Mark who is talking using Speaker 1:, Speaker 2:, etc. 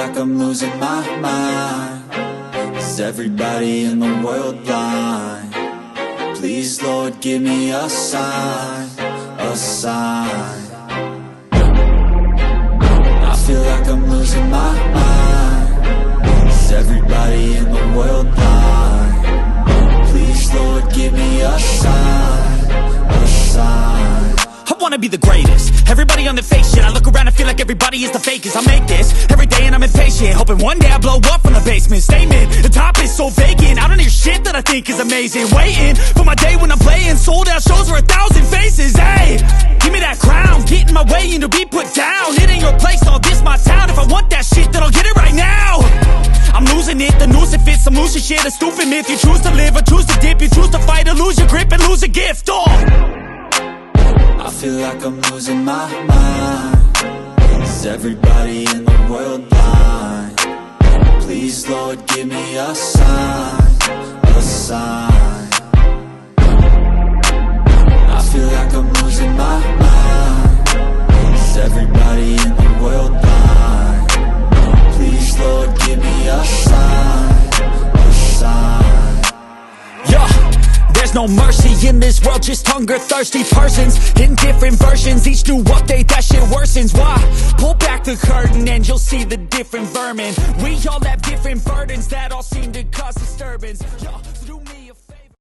Speaker 1: like I'm losing my mind. Is everybody in the world blind? Please, Lord, give me a sign, a sign. I feel like I'm losing my mind. Is everybody in the world blind? Please, Lord, give me a sign, a sign.
Speaker 2: I wanna be the greatest. Everybody on the fake shit. I look around and feel like everybody is the fakest. I make this every day and I'm impatient, hoping one day I blow up from the basement. Statement, the top is so vacant. I don't hear shit that I think is amazing. Waiting for my day when I'm playing sold out shows for 1,000 faces. Hey, give me that crown, get in my way and to be put down. It ain't your place, all this my town. If I want that shit, then I'll get it right now. I'm losing it, the noose it fits. I'm losing shit, a stupid myth. You choose to live or choose to dip. You choose to fight or lose your grip and lose a gift.
Speaker 1: I feel like I'm losing my mind. Is everybody in the world blind? Please, Lord, give me a sign, a sign. I feel like I'm losing my mind. Is everybody in the world blind? Please, Lord, give me a sign, a sign.
Speaker 2: Yeah. There's no mercy in this world, just hunger-thirsty persons in different versions. Each new update, that shit worsens. Why? Pull back the curtain and you'll see the different vermin. We all have different burdens that all seem to cause disturbance. Yeah,